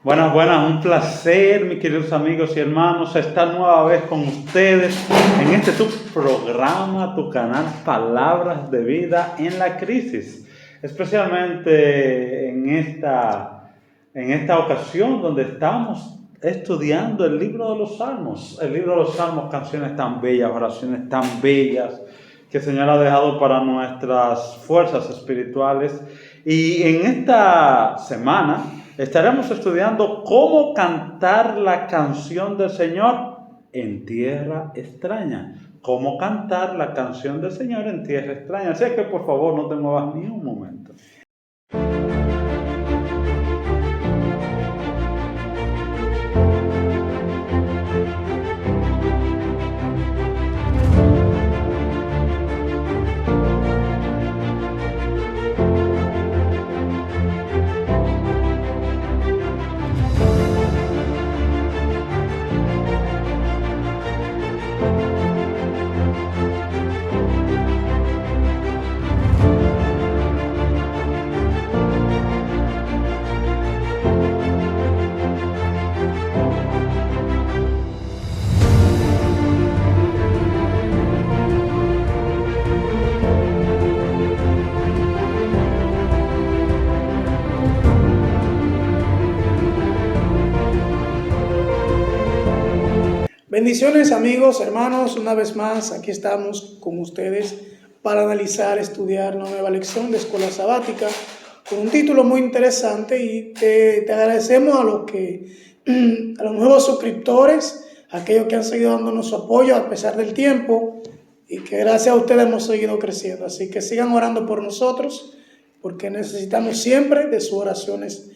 Buenas, un placer, mis queridos amigos y hermanos, estar nueva vez con ustedes en este tu programa, tu canal Palabras de Vida en la Crisis. Especialmente en esta ocasión donde estamos estudiando el libro de los Salmos. El libro de los Salmos, canciones tan bellas, oraciones tan bellas que el Señor ha dejado para nuestras fuerzas espirituales. Y en esta semana estaremos estudiando cómo cantar la canción del Señor en tierra extraña. Cómo cantar la canción del Señor en tierra extraña. Así que por favor no te muevas ni un momento. Bendiciones amigos, hermanos, una vez más aquí estamos con ustedes para analizar, estudiar una nueva lección de Escuela Sabática con un título muy interesante y te agradecemos a los nuevos suscriptores, a aquellos que han seguido dándonos su apoyo a pesar del tiempo y que gracias a ustedes hemos seguido creciendo, así que sigan orando por nosotros porque necesitamos siempre de sus oraciones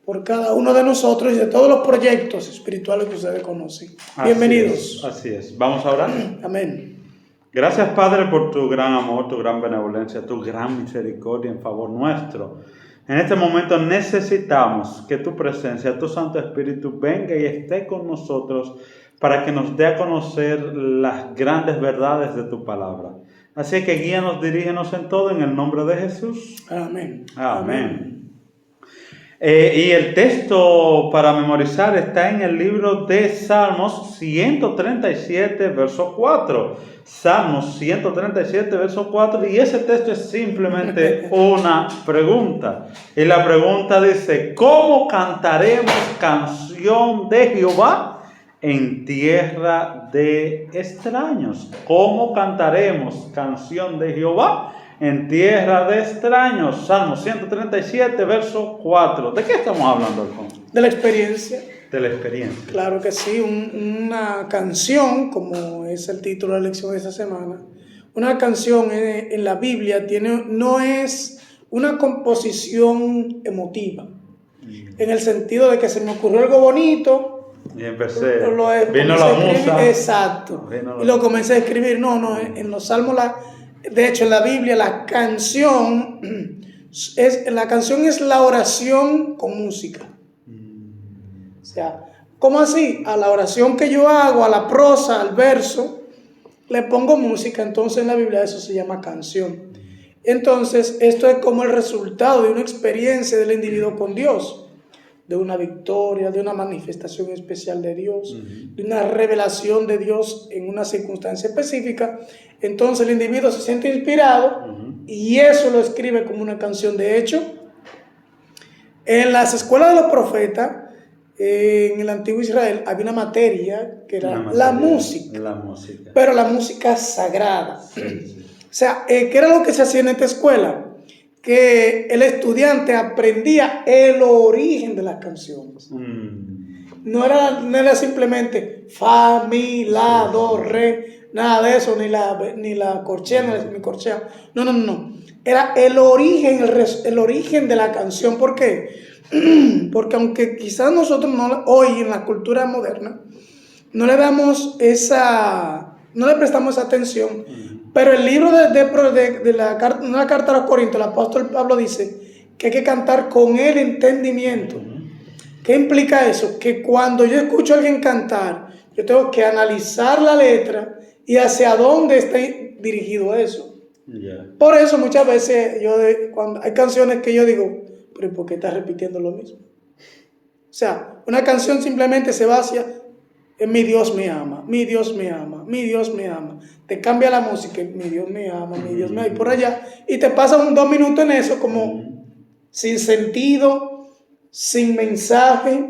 por cada uno de nosotros y de todos los proyectos espirituales que ustedes conocen. Bienvenidos. Así es. Vamos a orar. Amén. Gracias, Padre, por tu gran amor, tu gran benevolencia, tu gran misericordia en favor nuestro. En este momento necesitamos que tu presencia, tu Santo Espíritu, venga y esté con nosotros para que nos dé a conocer las grandes verdades de tu palabra. Así que guíanos, dirígenos en todo en el nombre de Jesús. Amén. Amén. Y el texto para memorizar está en el libro de Salmos 137, verso 4. Salmos 137, verso 4. Y ese texto es simplemente una pregunta. Y la pregunta dice: ¿cómo cantaremos canción de Jehová en tierra de extraños? ¿Cómo cantaremos canción de Jehová en tierra de extraños? Salmo 137, verso 4. ¿De qué estamos hablando, Alfonso? De la experiencia. De la experiencia. Claro que sí, una canción, como es el título de la lección de esta semana, una canción en la Biblia no es una composición emotiva, en el sentido de que se me ocurrió algo bonito, y empecé, vino la musa. Exacto, y lo comencé a escribir. No, en los salmos, de hecho en la Biblia la canción es la oración con música. O sea, ¿cómo así? A la oración que yo hago, a la prosa, al verso, le pongo música. Entonces en la Biblia eso se llama canción. Entonces esto es como el resultado de una experiencia del individuo con Dios, de una victoria, de una manifestación especial de Dios, de una revelación de Dios en una circunstancia específica. Entonces el individuo se siente inspirado y eso lo escribe como una canción. De hecho, en las escuelas de los profetas, en el antiguo Israel, había una materia que era la música, pero la música sagrada. Sí. O sea, ¿qué era lo que se hacía en esta escuela? Que el estudiante aprendía el origen de las canciones. No era simplemente fa, mi, la, do, re, nada de eso, ni la corchea, ni la semicorchea. No. Era el origen de la canción. ¿Por qué? Porque aunque quizás nosotros hoy en la cultura moderna no le prestamos esa atención, pero el libro de la carta a los Corintios, el apóstol Pablo dice que hay que cantar con el entendimiento. ¿Qué implica eso? Que cuando yo escucho a alguien cantar, yo tengo que analizar la letra y hacia dónde está dirigido eso. Por eso muchas veces cuando hay canciones que yo digo, pero ¿por qué estás repitiendo lo mismo? O sea, una canción simplemente se basa en mi Dios me ama, mi Dios me ama, mi Dios me ama. Te cambia la música, mi Dios me ama, mi Dios me ama, y por allá. Y te pasan 2 minutos en eso como sin sentido, sin mensaje,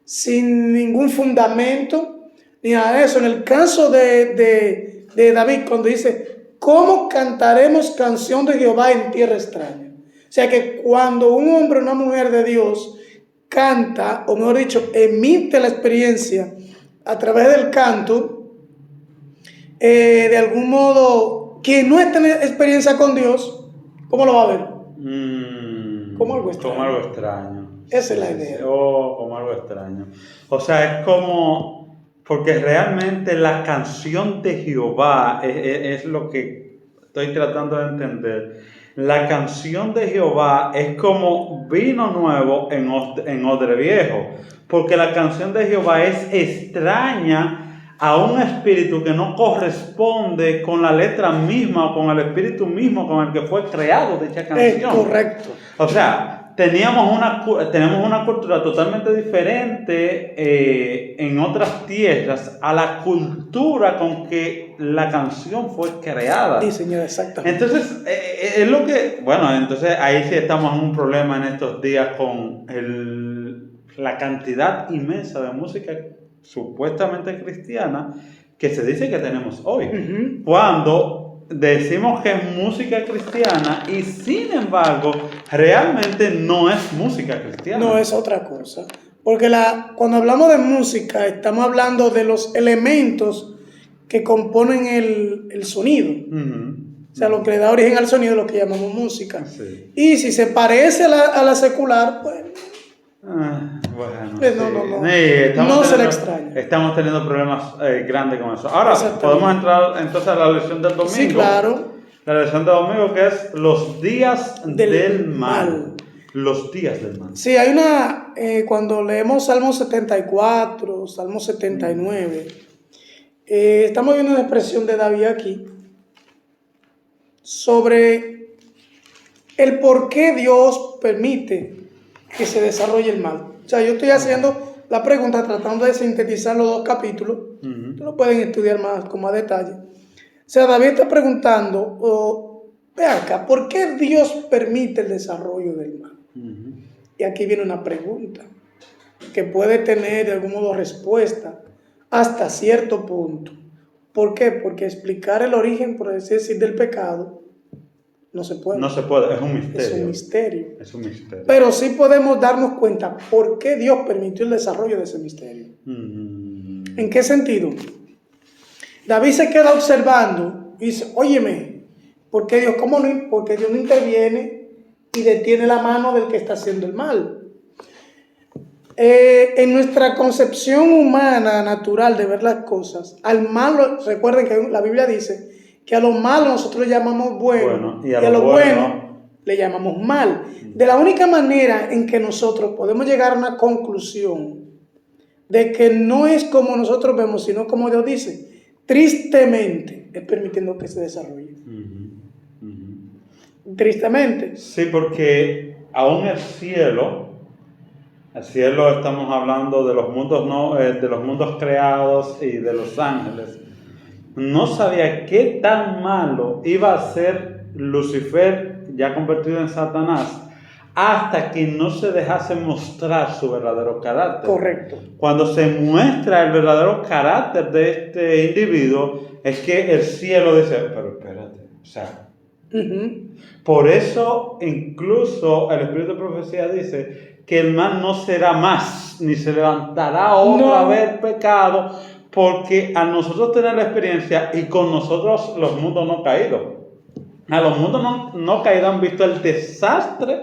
sin ningún fundamento, ni nada de eso. En el caso de David, cuando dice, ¿cómo cantaremos canción de Jehová en tierra extraña? O sea que cuando un hombre o una mujer de Dios canta, o mejor dicho, emite la experiencia a través del canto, de algún modo, quien no tiene experiencia con Dios, ¿cómo lo va a ver? Como algo extraño. Como algo extraño. Esa es la idea. Como algo extraño. O sea, es como, porque realmente la canción de Jehová es lo que estoy tratando de entender. La canción de Jehová es como vino nuevo en odre viejo, porque la canción de Jehová es extraña a un espíritu que no corresponde con la letra misma o con el espíritu mismo con el que fue creado dicha canción. Es correcto. O sea, tenemos una cultura totalmente diferente en otras tierras a la cultura con que la canción fue creada. Sí, señor, exactamente. Entonces, es lo que, bueno, entonces ahí sí estamos en un problema en estos días con la cantidad inmensa de música supuestamente cristiana que se dice que tenemos hoy. Cuando decimos que es música cristiana y sin embargo realmente no es música cristiana. No, es otra cosa. Porque cuando hablamos de música estamos hablando de los elementos que componen el sonido. O sea, lo que le da origen al sonido es lo que llamamos música. Sí. Y si se parece a la secular, pues bueno, no se le extraña. Estamos teniendo problemas grandes con eso. Ahora, podemos entrar entonces a la lección del domingo. Sí, claro. La lección del domingo, que es los días del mal. Los días del mal. Sí, hay cuando leemos Salmo 74, Salmo 79, estamos viendo una expresión de David aquí sobre el por qué Dios permite que se desarrolle el mal. O sea, yo estoy haciendo la pregunta tratando de sintetizar los 2 capítulos. Ustedes lo pueden estudiar más con más detalle. O sea, David está preguntando, ve acá, ¿por qué Dios permite el desarrollo del mal? Y aquí viene una pregunta que puede tener de algún modo respuesta hasta cierto punto. ¿Por qué? Porque explicar el origen, por así decir, del pecado no se puede. No se puede, es un misterio. Es un misterio. Es un misterio. Pero sí podemos darnos cuenta por qué Dios permitió el desarrollo de ese misterio. ¿En qué sentido? David se queda observando y dice, óyeme, ¿por qué Dios no interviene y detiene la mano del que está haciendo el mal? En nuestra concepción humana, natural de ver las cosas, al malo, recuerden que la Biblia dice que a lo malo nosotros le llamamos bueno y a lo bueno le llamamos mal. De la única manera en que nosotros podemos llegar a una conclusión de que no es como nosotros vemos, sino como Dios dice, tristemente, es permitiendo que se desarrolle. Tristemente. Sí, porque aún el cielo estamos hablando de los mundos de los mundos creados y de los ángeles, no sabía qué tan malo iba a ser Lucifer, ya convertido en Satanás, hasta que no se dejase mostrar su verdadero carácter. Correcto. Cuando se muestra el verdadero carácter de este individuo, es que el cielo dice, pero espérate, o sea, por eso incluso el Espíritu de Profecía dice que el mal no será más, ni se levantará otra vez el pecado, porque a nosotros tener la experiencia y con nosotros los mundos no caídos. A los mundos no caídos han visto el desastre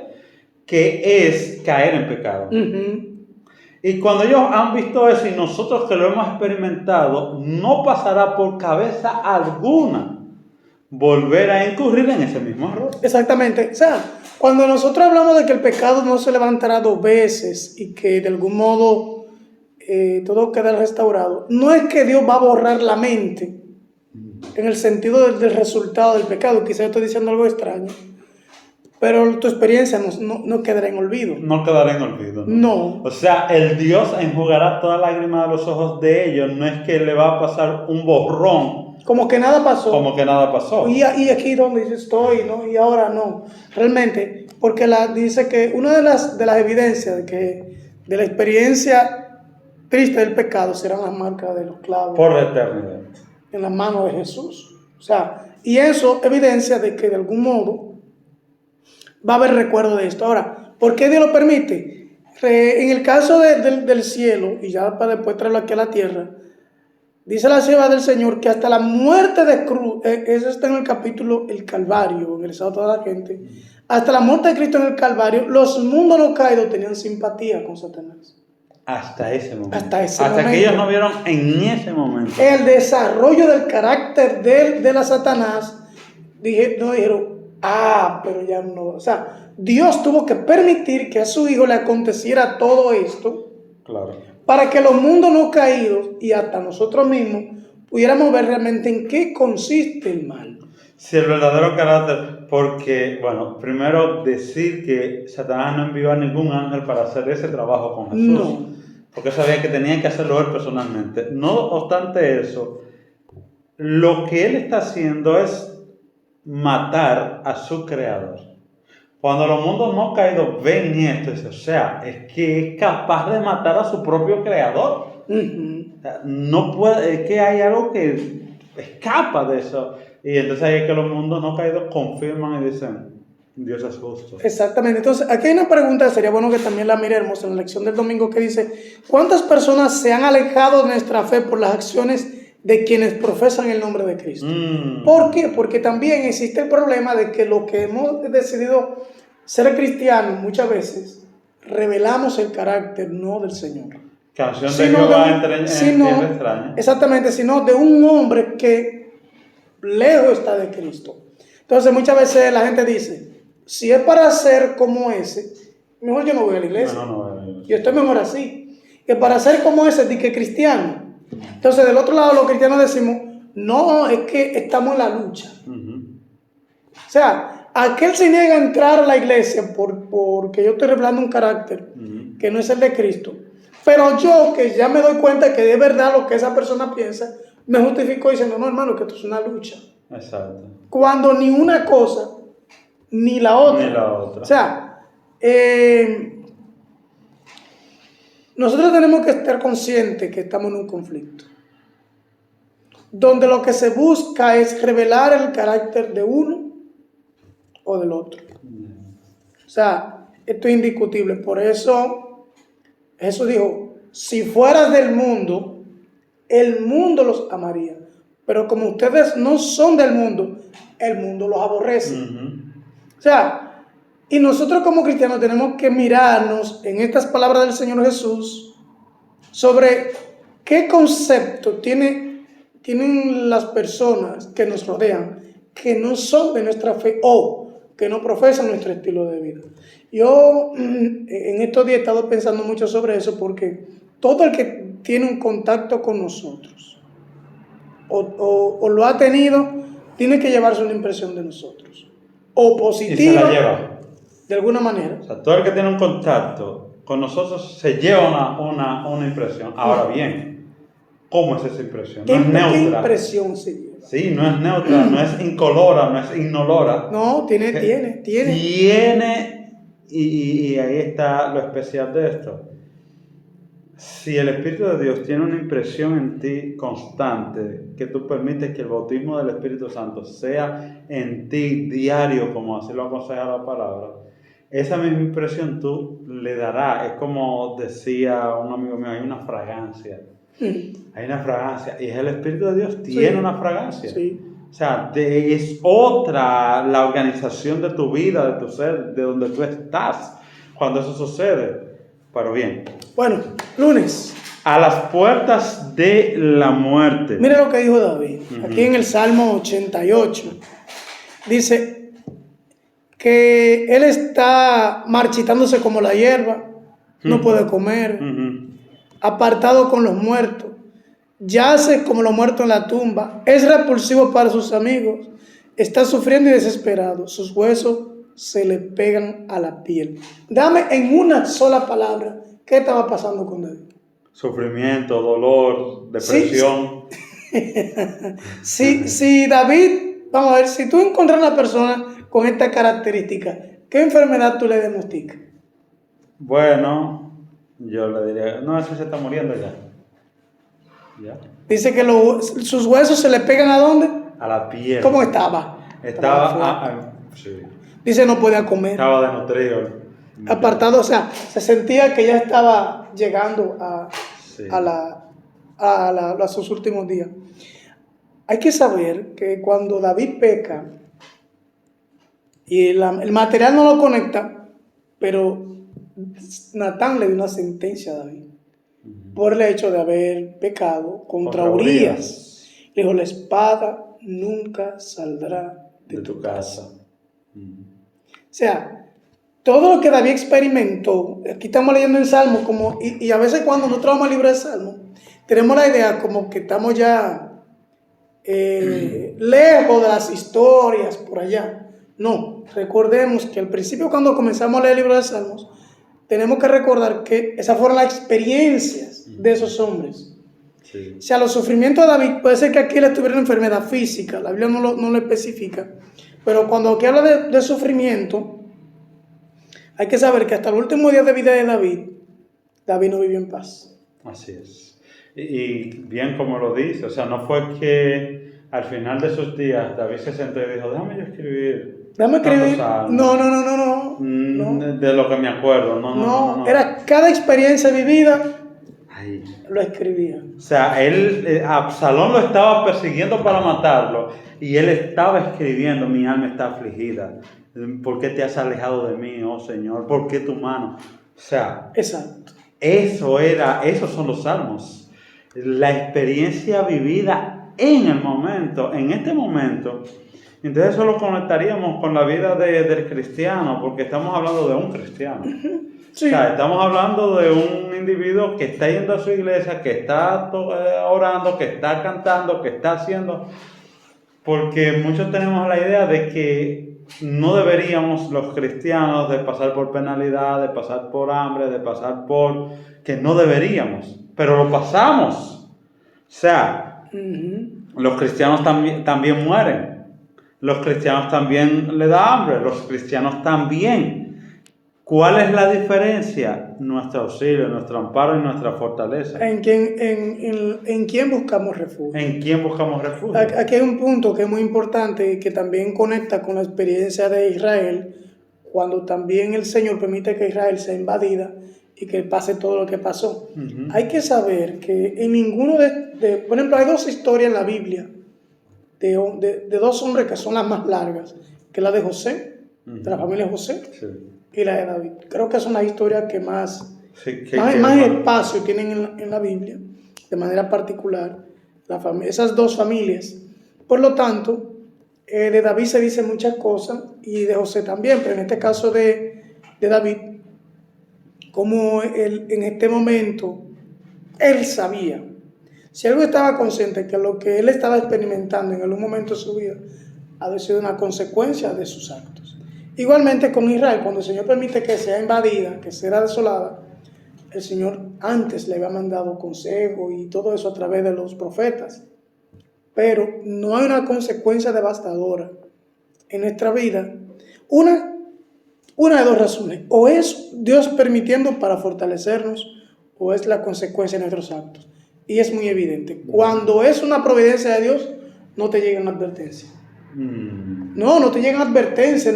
que es caer en pecado. Y cuando ellos han visto eso y nosotros que lo hemos experimentado, no pasará por cabeza alguna volver a incurrir en ese mismo error. Exactamente. O sea, cuando nosotros hablamos de que el pecado no se levantará 2 veces y que de algún modo todo queda restaurado, no es que Dios va a borrar la mente en el sentido del resultado del pecado. Quizás estoy diciendo algo extraño, Pero tu experiencia no quedará en olvido. No quedará en olvido. No. O sea, el Dios enjugará toda lágrima de los ojos de ellos. No es que le va a pasar un borrón. Como que nada pasó. Como que nada pasó. Y aquí donde yo estoy, ¿no? Y ahora no. Realmente, porque dice que una de las evidencias de la experiencia triste del pecado serán las marcas de los clavos. Por la eternidad. En las manos de Jesús. O sea, y eso evidencia de que de algún modo va a haber recuerdo de esto. Ahora, ¿por qué Dios lo permite? En el caso del cielo, y ya para después traerlo aquí a la tierra, dice la sierva del Señor que hasta la muerte de cruz, eso está en el capítulo El Calvario, en el estado de toda la gente, hasta la muerte de Cristo en el Calvario, los mundos no caídos tenían simpatía con Satanás. Hasta ese momento. Hasta que ellos no vieron en ese momento. El desarrollo del carácter de la Satanás, dijeron, pero ya no. O sea, Dios tuvo que permitir que a su hijo le aconteciera todo esto. Claro. Para que los mundos no caídos y hasta nosotros mismos pudiéramos ver realmente en qué consiste el mal. Sí, el verdadero carácter, porque, bueno, primero decir que Satanás no envió a ningún ángel para hacer ese trabajo con Jesús. No. Porque sabía que tenía que hacerlo él personalmente. No obstante eso, lo que él está haciendo es matar a su creador. Cuando los mundos no caídos ven esto, dicen, o sea, es que es capaz de matar a su propio creador. Uh-huh. O sea, no puede, es que hay algo que escapa de eso. Y entonces ahí es que los mundos no caídos confirman y dicen, Dios es justo. Exactamente. Entonces, aquí hay una pregunta que sería bueno que también la miremos en la lección del domingo, que dice, ¿cuántas personas se han alejado de nuestra fe por las acciones de quienes profesan el nombre de Cristo? ¿Por qué? Porque también existe el problema de que lo que hemos decidido ser cristianos muchas veces revelamos el carácter no del Señor. Canción de Jehová en extraña. Exactamente, sino de un hombre que lejos está de Cristo. Entonces muchas veces la gente dice, si es para ser como ese, mejor yo no voy a la iglesia. Yo estoy mejor así. Que para ser como ese, di que cristiano. Entonces, del otro lado, los cristianos decimos, no, es que estamos en la lucha. Uh-huh. O sea, aquel se niega a entrar a la iglesia porque yo estoy revelando un carácter uh-huh. que no es el de Cristo. Pero yo, que ya me doy cuenta que es verdad lo que esa persona piensa, me justifico diciendo, no, hermano, que esto es una lucha. Exacto. Cuando ni una cosa, ni la otra. Ni la otra. O sea, nosotros tenemos que estar conscientes que estamos en un conflicto, donde lo que se busca es revelar el carácter de uno o del otro. O sea, esto es indiscutible. Por eso Jesús dijo, si fueras del mundo, el mundo los amaría. Pero como ustedes no son del mundo, el mundo los aborrece. Uh-huh. O sea, y nosotros como cristianos tenemos que mirarnos en estas palabras del Señor Jesús sobre qué concepto tienen las personas que nos rodean, que no son de nuestra fe o que no profesan nuestro estilo de vida. Yo en estos días he estado pensando mucho sobre eso, porque todo el que tiene un contacto con nosotros o lo ha tenido, tiene que llevarse una impresión de nosotros, o positiva. Y se la lleva. De alguna manera. O sea, todo el que tiene un contacto con nosotros se lleva una impresión. Ahora bien, ¿cómo es esa impresión? No es neutra. ¿Qué impresión se lleva? Sí, no es neutra, no es incolora, no es ignolora. No, tiene. Y ahí está lo especial de esto. Si el Espíritu de Dios tiene una impresión en ti constante, que tú permites que el bautismo del Espíritu Santo sea en ti diario, como así lo aconseja la palabra, esa misma impresión tú le darás. Es como decía un amigo mío, hay una fragancia. Hay una fragancia, y es el Espíritu de Dios, tiene una fragancia. Sí. O sea, es otra la organización de tu vida, de tu ser, de donde tú estás cuando eso sucede. Pero bien. Bueno, lunes. A las puertas de la muerte. Mira lo que dijo David. Uh-huh. Aquí en el Salmo 88. Dice que él está marchitándose como la hierba. No puede comer. Apartado con los muertos. Yace como los muertos en la tumba. Es repulsivo para sus amigos. Está sufriendo y desesperado. Sus huesos se le pegan a la piel. Dame en una sola palabra, ¿qué estaba pasando con David? Sufrimiento, dolor, depresión. Si David, vamos a ver, si tú encuentras una persona con esta característica, ¿qué enfermedad tú le diagnosticas? Bueno, yo le diría, no, ese se está muriendo ya. ¿Ya? Dice que sus huesos se le pegan ¿a dónde? A la piel. ¿Cómo estaba? Sí. Dice no podía comer. Estaba desnutrido. Apartado, o sea, se sentía que ya estaba llegando a sus últimos días. Hay que saber que cuando David peca, y el material no lo conecta, pero Natán le dio una sentencia a David por el hecho de haber pecado contra Urías. Le dijo, la espada nunca saldrá de tu casa. O sea, todo lo que David experimentó, aquí estamos leyendo en Salmo, y a veces cuando nosotros vamos al libro de Salmo, tenemos la idea como que estamos ya lejos de las historias por allá. No, recordemos que al principio cuando comenzamos a leer el libro de Salmos, tenemos que recordar que esas fueron las experiencias de esos hombres. Sí. O sea, los sufrimientos de David, puede ser que aquí él tuviera una enfermedad física, la Biblia no lo especifica, pero cuando aquí habla de sufrimiento, hay que saber que hasta el último día de vida de David no vivió en paz. Así es. Y bien como lo dice, o sea, no fue que al final de esos días David se sentó y dijo, déjame yo escribir. No. De lo que me acuerdo, no. Era cada experiencia vivida, lo escribía. O sea, Absalón lo estaba persiguiendo para matarlo y él estaba escribiendo, mi alma está afligida. ¿Por qué te has alejado de mí, oh Señor? ¿Por qué tu mano? O sea, exacto. Esos son los salmos. La experiencia vivida en el momento, en este momento. Entonces eso lo conectaríamos con la vida del cristiano, porque estamos hablando de un cristiano. Sí. O sea, estamos hablando de un individuo que está yendo a su iglesia, que está orando, que está cantando, que está haciendo. Porque muchos tenemos la idea de que no deberíamos los cristianos de pasar por penalidad, de pasar por hambre, de pasar por... que no deberíamos, pero lo pasamos. O sea, los cristianos también mueren. Los cristianos también le da hambre, los cristianos también. ¿Cuál es la diferencia? Nuestro auxilio, nuestro amparo y nuestra fortaleza. ¿En quién buscamos refugio? ¿En quién buscamos refugio? Aquí hay un punto que es muy importante y que también conecta con la experiencia de Israel, cuando también el Señor permite que Israel sea invadida y que pase todo lo que pasó. Hay que saber que en ninguno por ejemplo, hay dos historias en la Biblia de dos hombres que son las más largas, que es la de José, de la familia José, y la de David. Creo que son las historias que más espacio tienen en la Biblia, de manera particular, esas dos familias. Por lo tanto, de David se dice muchas cosas, y de José también, pero en este caso de David, como en este momento, él sabía. Si algo estaba consciente que lo que él estaba experimentando en algún momento de su vida había sido una consecuencia de sus actos. Igualmente con Israel, cuando el Señor permite que sea invadida, que sea desolada, el Señor antes le había mandado consejo y todo eso a través de los profetas. Pero no hay una consecuencia devastadora en nuestra vida. Una de dos razones. O es Dios permitiendo para fortalecernos, o es la consecuencia de nuestros actos. Y es muy evidente. Cuando es una providencia de Dios, no te llegan advertencias. No te llegan advertencias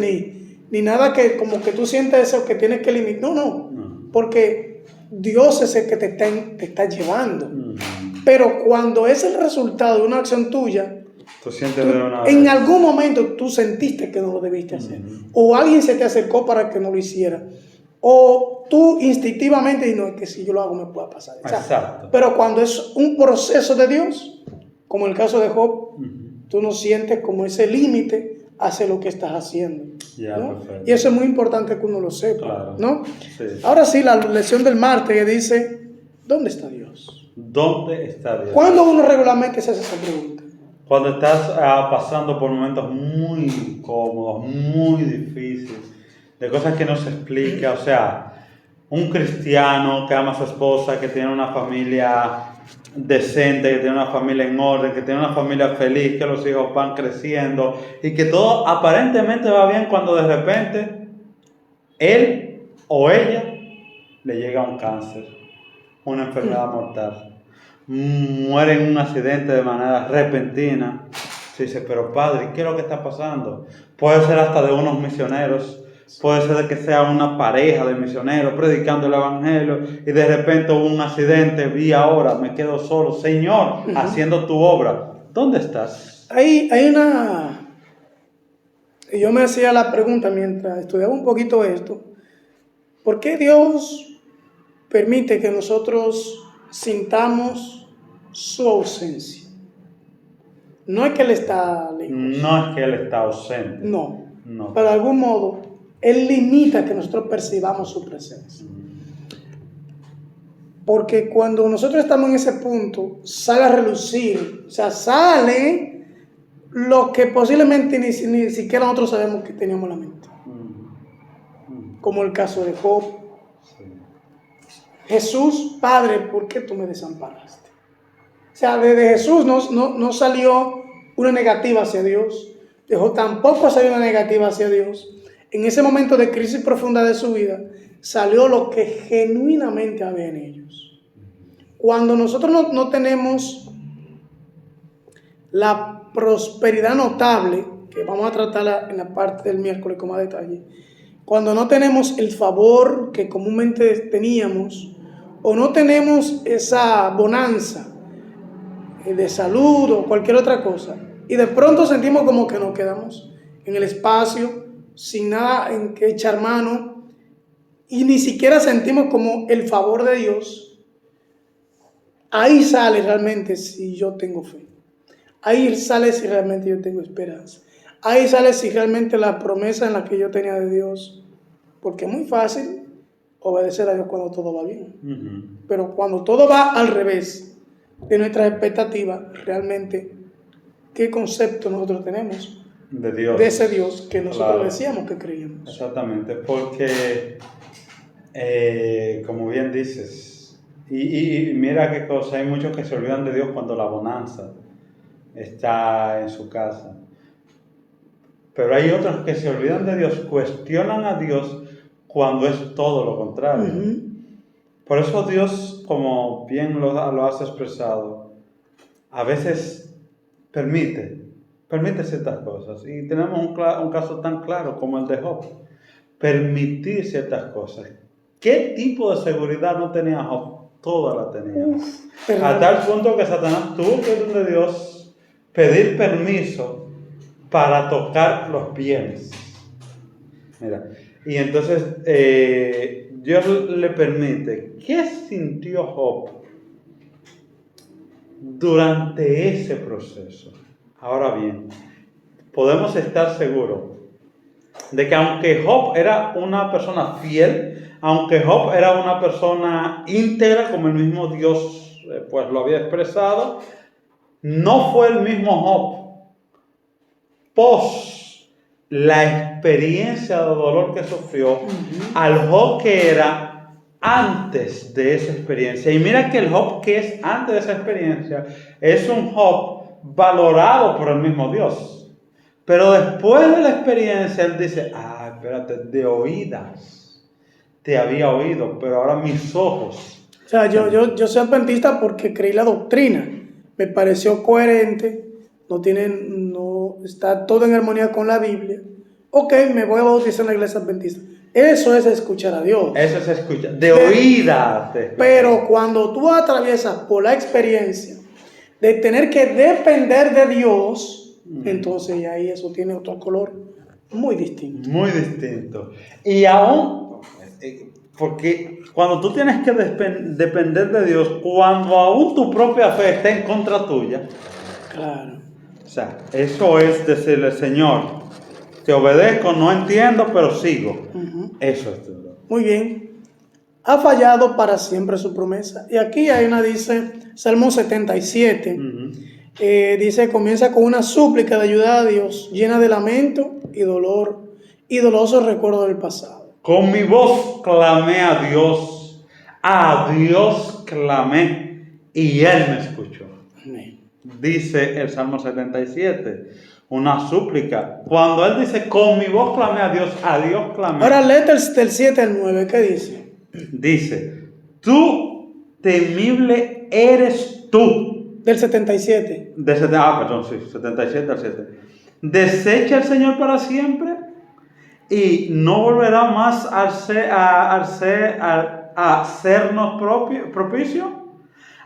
ni nada que como que tú sientes eso que tienes que limitar. No. Porque Dios es el que te está llevando. Pero cuando es el resultado de una acción tuya, en algún momento tú sentiste que no lo debiste hacer. O alguien se te acercó para que no lo hiciera. O tú instintivamente dices, no, es que si yo lo hago me puede pasar. Exacto. Pero cuando es un proceso de Dios, como el caso de Job, tú no sientes como ese límite hacia lo que estás haciendo. ¿no? Y eso es muy importante que uno lo sepa. Claro. ¿no? Sí. Ahora sí, la lección del martes que dice, ¿dónde está Dios? ¿Dónde está Dios? ¿Cuándo uno regularmente se hace esa pregunta? cuando estás pasando por momentos muy incómodos, muy difíciles, de cosas que no se explica, o sea, un cristiano que ama a su esposa, que tiene una familia decente, que tiene una familia en orden, que tiene una familia feliz, que los hijos van creciendo y que todo aparentemente va bien cuando de repente él o ella le llega un cáncer, una enfermedad mortal, muere en un accidente de manera repentina. Se dice, pero padre, ¿qué es lo que está pasando? Puede ser hasta de unos misioneros, puede ser de que sea una pareja de misioneros predicando el evangelio y de repente hubo un accidente, y ahora me quedo solo. Señor, haciendo tu obra, ¿dónde estás? Hay una... Yo me hacía la pregunta mientras estudiaba un poquito esto, ¿por qué Dios permite que nosotros sintamos su ausencia? No es que Él está lejos. No es que Él está ausente. No. Pero de algún modo, Él limita que nosotros percibamos su presencia. Porque cuando nosotros estamos en ese punto, sale a relucir, o sea, sale lo que posiblemente ni siquiera nosotros sabemos que teníamos en la mente. Como el caso de Job. Sí. Jesús, Padre, ¿por qué tú me desamparaste? O sea, desde Jesús no salió una negativa hacia Dios. De Job tampoco salió una negativa hacia Dios. En ese momento de crisis profunda de su vida, salió lo que genuinamente había en ellos. Cuando nosotros no tenemos la prosperidad notable, que vamos a tratarla en la parte del miércoles con más detalle, cuando no tenemos el favor que comúnmente teníamos, o no tenemos esa bonanza de salud o cualquier otra cosa, y de pronto sentimos como que nos quedamos en el espacio, sin nada en que echar mano, y ni siquiera sentimos como el favor de Dios. Ahí sale realmente si yo tengo fe. Ahí sale si realmente yo tengo esperanza. Ahí sale si realmente la promesa en la que yo tenía de Dios. Porque es muy fácil obedecer a Dios cuando todo va bien. Pero cuando todo va al revés de nuestras expectativas, realmente, ¿qué concepto nosotros tenemos de Dios? De ese Dios que nosotros decíamos que creíamos. Exactamente, porque, como bien dices, y mira qué cosa, hay muchos que se olvidan de Dios cuando la bonanza está en su casa. Pero hay otros que se olvidan de Dios, cuestionan a Dios cuando es todo lo contrario. Por eso Dios, como bien lo has expresado, a veces permite ciertas cosas. Y tenemos un caso tan claro como el de Job. Permitir ciertas cosas. ¿Qué tipo de seguridad no tenía Job? Toda la tenía. A tal punto que Satanás tuvo que ir de Dios pedir permiso para tocar los bienes. Mira, y entonces Dios le permite. ¿Qué sintió Job durante ese proceso? Ahora bien, podemos estar seguros de que aunque Job era una persona fiel, aunque Job era una persona íntegra, como el mismo Dios pues lo había expresado, no fue el mismo Job pos la experiencia de dolor que sufrió al Job que era antes de esa experiencia. Y mira que el Job que es antes de esa experiencia es un Job valorado por el mismo Dios. Pero después de la experiencia él dice, espérate, de oídas te había oído, pero ahora mis ojos. O sea, yo soy adventista porque creí la doctrina, me pareció coherente, no está todo en armonía con la Biblia. Ok, me voy a bautizar en la iglesia adventista. Eso es escuchar a Dios. Eso es escuchar, de oídas. Pero cuando tú atraviesas por la experiencia de tener que depender de Dios, entonces ahí eso tiene otro color muy distinto. Muy distinto. Y aún, porque cuando tú tienes que depender de Dios, cuando aún tu propia fe está en contra tuya. Claro. O sea, eso es decirle, Señor, te obedezco, no entiendo, pero sigo. Eso es todo. Muy bien. Ha fallado para siempre su promesa. Y aquí hay una dice, Salmo 77. Dice, comienza con una súplica de ayuda a Dios, llena de lamento y dolor y dolorosos recuerdos del pasado. Con mi voz clamé a Dios clamé, y Él me escuchó. Amén. Dice el Salmo 77, una súplica. Cuando Él dice, con mi voz clamé a Dios clamé. Ahora léete del 7 al 9, ¿qué dice? Dice, tú temible eres tú. Del 77. Perdón, sí, 77 al 7. Desecha el Señor para siempre y no volverá más a sernos propicio.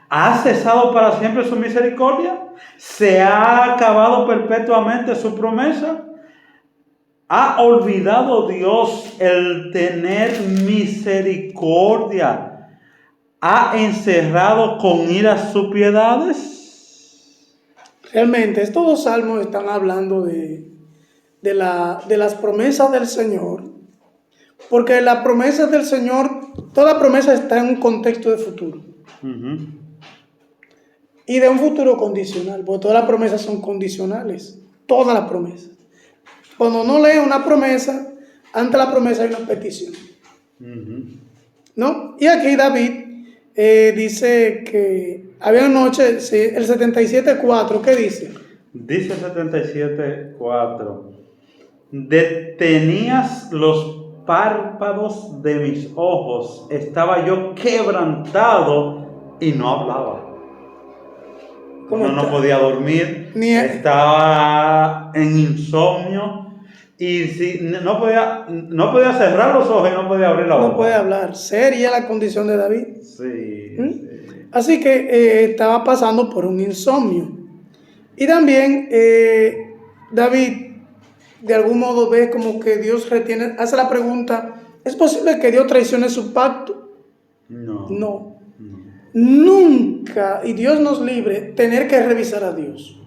¿Ha cesado para siempre su misericordia? ¿Se ha acabado perpetuamente su promesa? ¿Ha olvidado Dios el tener misericordia? ¿Ha encerrado con ira sus piedades? Realmente, estos dos salmos están hablando de las promesas del Señor, porque las promesas del Señor, toda promesa está en un contexto de futuro. Uh-huh. Y de un futuro condicional, porque todas las promesas son condicionales, todas las promesas. Cuando uno lee una promesa, ante la promesa hay una petición. Uh-huh. ¿No? Y aquí David dice que había una noche, el 77.4, ¿qué dice? Dice el 77.4, detenías los párpados de mis ojos, estaba yo quebrantado y no hablaba. No podía dormir, estaba en insomnio y si no podía cerrar los ojos y no podía abrir la boca. No puede hablar. Seria la condición de David. Sí. Así que estaba pasando por un insomnio. Y también David, de algún modo, ve como que Dios hace la pregunta, ¿es posible que Dios traicione su pacto? No. Nunca, y Dios nos libre, tener que revisar a Dius.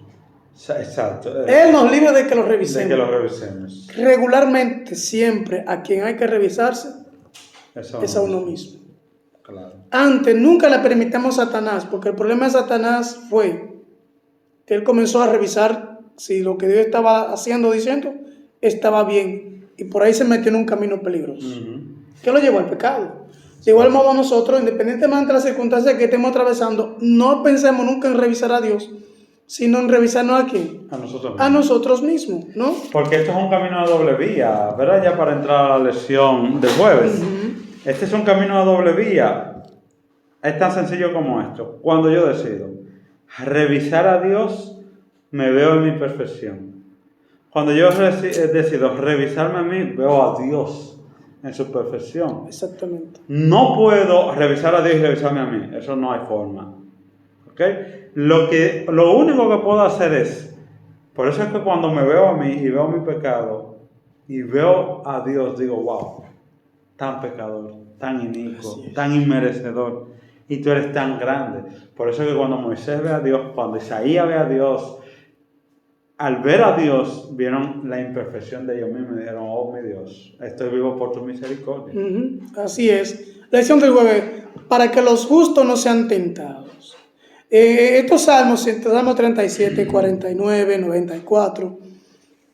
Exacto. Él nos libre de que lo revisemos. Regularmente, siempre, a quien hay que revisarse es a uno mismo. Claro. Antes, nunca le permitimos a Satanás, porque el problema de Satanás fue que él comenzó a revisar si lo que Dios estaba haciendo, diciendo, estaba bien, y por ahí se metió en un camino peligroso. Uh-huh. ¿Qué lo llevó al pecado? De igual modo nosotros, independientemente de las circunstancias que estemos atravesando, no pensemos nunca en revisar a Dios, sino en revisarnos a quién? A nosotros mismos, ¿no? Porque esto es un camino de doble vía, ¿verdad? Ya para entrar a la lección de jueves. Uh-huh. Este es un camino de doble vía. Es tan sencillo como esto. Cuando yo decido revisar a Dios, me veo en mi perfección. Cuando yo decido revisarme a mí, veo a Dios en su perfección. Exactamente. No puedo revisar a Dios y revisarme a mí. Eso no hay forma. ¿Ok? Lo único que puedo hacer es, por eso es que cuando me veo a mí y veo mi pecado y veo a Dios, digo, wow, tan pecador, tan inicuo, tan inmerecedor, y tú eres tan grande. Por eso es que cuando Moisés ve a Dios, cuando Isaías ve a Dios, al ver a Dios, vieron la imperfección de ellos mismos y dijeron, oh mi Dios, estoy vivo por tu misericordia. Uh-huh. Así es. Lección del jueves, para que los justos no sean tentados. Estos salmos, Salmo 37, 49, 94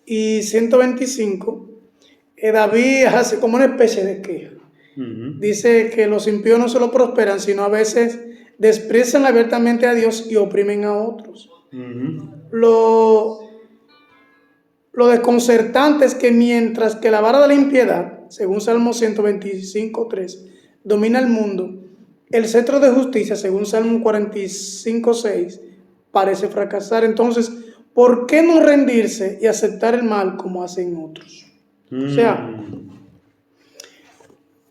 y 125, David hace como una especie de queja. Uh-huh. Dice que los impíos no solo prosperan, sino a veces desprecian abiertamente a Dios y oprimen a otros. Uh-huh. Lo desconcertante es que mientras que la vara de la impiedad, según Salmo 125, 3, domina el mundo, el cetro de justicia, según Salmo 45, 6, parece fracasar. Entonces, ¿por qué no rendirse y aceptar el mal como hacen otros? O sea,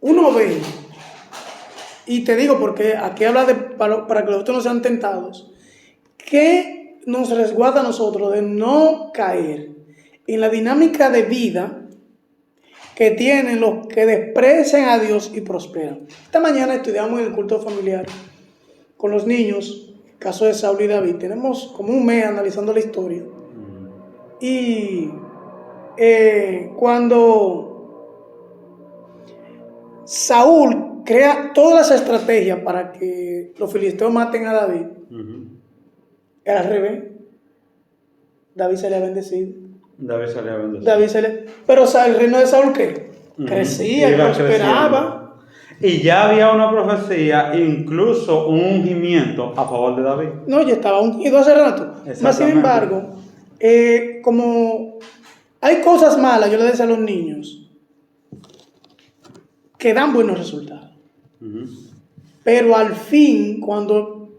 uno ve, y te digo porque aquí habla para que los otros no sean tentados, que nos resguarda a nosotros de no caer en la dinámica de vida que tienen los que desprecian a Dios y prosperan. Esta mañana estudiamos en el culto familiar con los niños, el caso de Saúl y David. Tenemos como un mes analizando la historia. Y cuando Saúl crea todas las estrategias para que los filisteos maten a David, era al revés. David sería bendecido. Pero, o sea, el reino de Saúl, ¿qué? Crecía y prosperaba. Y ya había una profecía, incluso un ungimiento a favor de David. No, ya estaba ungido hace rato. Más sin embargo, como hay cosas malas, yo le decía a los niños, que dan buenos resultados. Pero al fin, cuando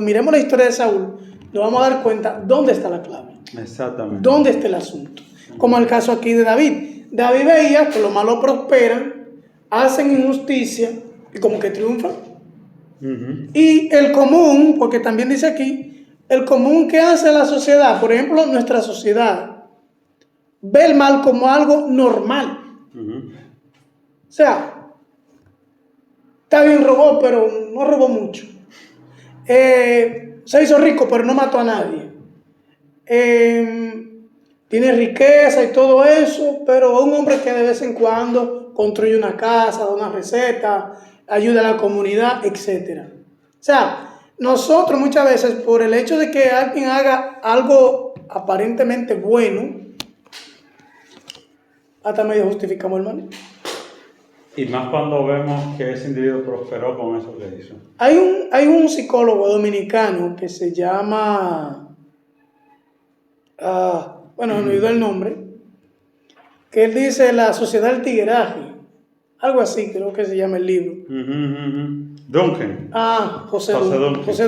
miremos la historia de Saúl, nos vamos a dar cuenta dónde está la clave. Exactamente. ¿Dónde está el asunto? Como el caso aquí de David. David veía que los malos prosperan, hacen injusticia y como que triunfan. Y el común, porque también dice aquí, el común que hace la sociedad, por ejemplo, nuestra sociedad, ve el mal como algo normal. O sea, está bien, robó, pero no robó mucho. Se hizo rico, pero no mató a nadie. Tiene riqueza y todo eso, pero un hombre que de vez en cuando construye una casa, da una receta, ayuda a la comunidad, etc. O sea, nosotros muchas veces, por el hecho de que alguien haga algo aparentemente bueno, hasta medio justificamos el mal. Y más cuando vemos que ese individuo prosperó con eso que hizo. Hay un psicólogo dominicano que se llama... bueno, me olvidó el nombre, que él dice La Sociedad del Tigueraje, algo así creo que se llama el libro. Duncan. José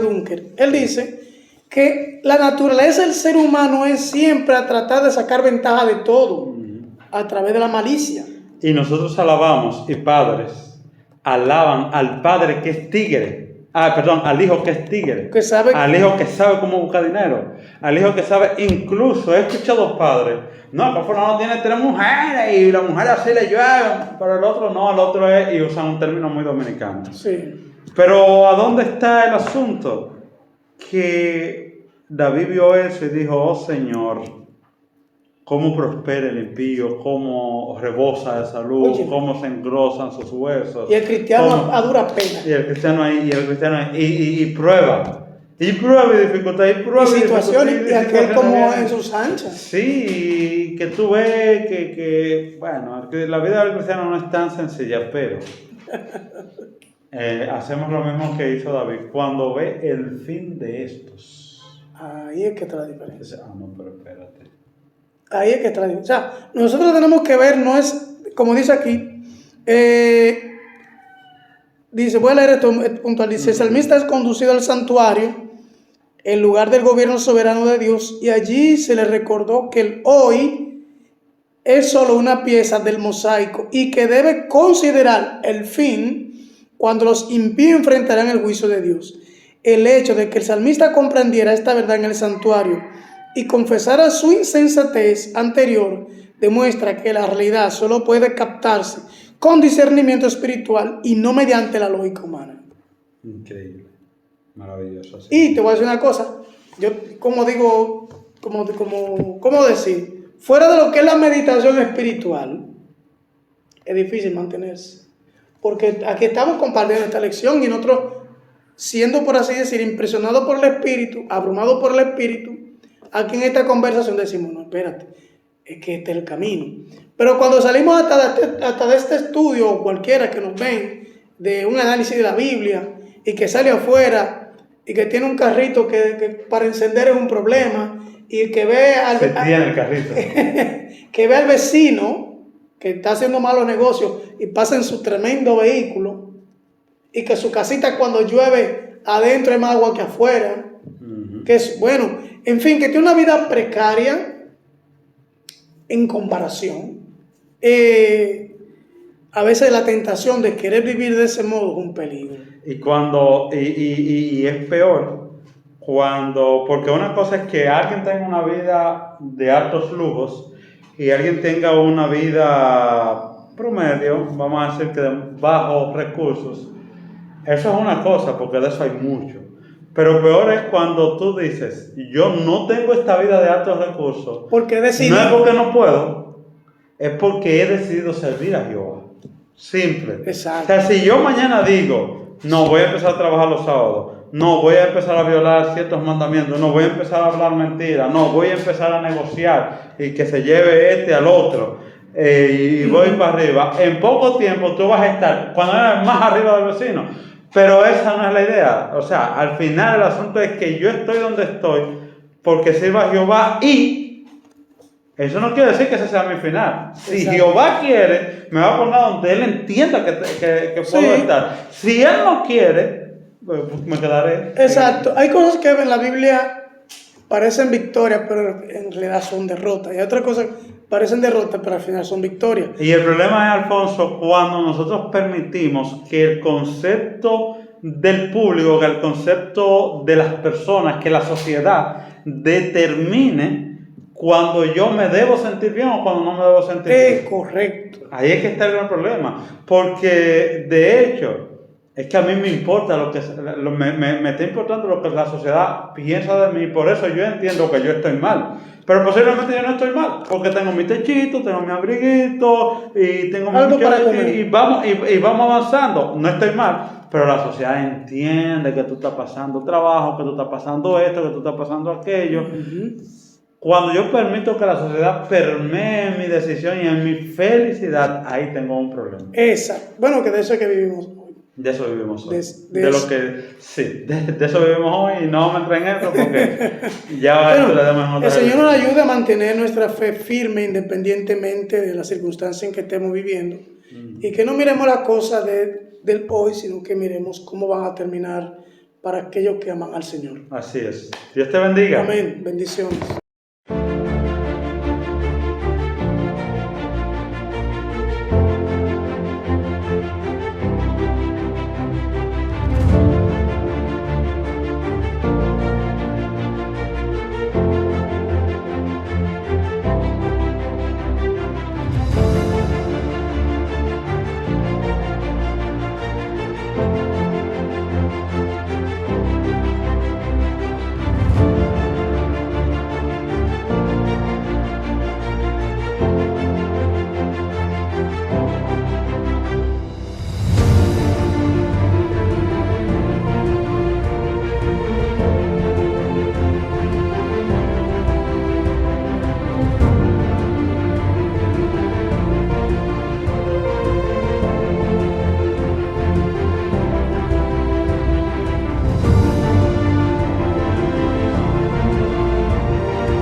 Duncan. Él dice que la naturaleza del ser humano es siempre a tratar de sacar ventaja de todo, a través de la malicia. Y nosotros alabamos, y padres alaban al padre que es tigre. Al hijo que es tigre, al hijo que sabe cómo buscar dinero, al hijo que sabe, incluso he escuchado padres, no, que fulano tiene 3 mujeres y la mujer así le llueve, pero el otro no, el otro es, y usan un término muy dominicano. Sí. Pero ¿a dónde está el asunto? Que David vio eso y dijo, oh Señor, cómo prospera el impío, cómo rebosa de salud, cómo se engrosan sus huesos. Y el cristiano a dura pena. Y el cristiano ahí, prueba. Y prueba y dificultad, y prueba y situaciones, y aquel como en sus anchas. Sí, que tú ves que bueno, que la vida del cristiano no es tan sencilla, pero hacemos lo mismo que hizo David. Cuando ve el fin de estos. Ahí es que está la diferencia. No, pero espérate. Ahí es que está la diferencia. O sea, nosotros tenemos que ver, no es, como dice aquí, dice, voy a leer esto puntual, dice, el salmista es conducido al santuario, el lugar del gobierno soberano de Dios, y allí se le recordó que el hoy es solo una pieza del mosaico y que debe considerar el fin cuando los impíos enfrentarán el juicio de Dios. El hecho de que el salmista comprendiera esta verdad en el santuario y confesara su insensatez anterior demuestra que la realidad solo puede captarse con discernimiento espiritual y no mediante la lógica humana. Increíble, maravilloso. Sí. Y te voy a decir una cosa, yo como digo, ¿cómo decir? Fuera de lo que es la meditación espiritual, es difícil mantenerse. Porque aquí estamos compartiendo esta lección y nosotros, siendo por así decir, impresionados por el Espíritu, abrumados por el Espíritu, aquí en esta conversación decimos, no, espérate, es que este es el camino. Pero cuando salimos hasta de este estudio, o cualquiera que nos ven, de un análisis de la Biblia, y que sale afuera, y que tiene un carrito que para encender es un problema, y que ve que ve al vecino que está haciendo malos negocios y pasa en su tremendo vehículo, y que su casita cuando llueve adentro hay más agua que afuera, que es bueno, en fin, que tiene una vida precaria en comparación. A veces la tentación de querer vivir de ese modo es un peligro. Y es peor porque una cosa es que alguien tenga una vida de altos lujos y alguien tenga una vida promedio, vamos a decir que de bajos recursos. Eso es una cosa, porque de eso hay mucho. Pero peor es cuando tú dices, yo no tengo esta vida de altos recursos. Porque no es porque no puedo, es porque he decidido servir a Jehová. Simple. Exacto. O sea, si yo mañana digo, no voy a empezar a trabajar los sábados, no, voy a empezar a violar ciertos mandamientos, no, voy a empezar a hablar mentiras, no, voy a empezar a negociar y que se lleve este al otro, y voy para arriba. En poco tiempo tú vas a estar, cuando eres más arriba del vecino, pero esa no es la idea. O sea, al final el asunto es que yo estoy donde estoy porque sirva a Jehová, y eso no quiere decir que ese sea mi final. Si Jehová quiere, me va a poner donde Él entienda que puedo estar. Si Él no quiere, pues me quedaré. Exacto. Hay cosas que en la Biblia parecen victorias, pero en realidad son derrotas. Y hay otras cosas que parecen derrotas, pero al final son victorias. Y el problema es, Alfonso, cuando nosotros permitimos que el concepto del público, que el concepto de las personas, que la sociedad determine cuando yo me debo sentir bien o cuando no me debo sentir bien. Correcto. Ahí es que está el gran problema. Porque, de hecho, es que a mí me importa me está importando lo que la sociedad piensa de mí. Por eso yo entiendo que yo estoy mal. Pero posiblemente yo no estoy mal, porque tengo mi techito, tengo mi abriguito y tengo mi y vamos avanzando. No estoy mal, pero la sociedad entiende que tú estás pasando trabajo, que tú estás pasando esto, que tú estás pasando aquello. Cuando yo permito que la sociedad permee mi decisión y en mi felicidad, ahí tengo un problema. Exacto. Bueno, que de eso es que vivimos hoy. De eso vivimos hoy. De eso vivimos hoy, y no me entren en eso porque ya esto le damos en otra. El Señor nos ayuda a mantener nuestra fe firme independientemente de las circunstancias en que estemos viviendo. Y que no miremos las cosas del hoy, sino que miremos cómo van a terminar para aquellos que aman al Señor. Así es. Dios te bendiga. Amén. Bendiciones.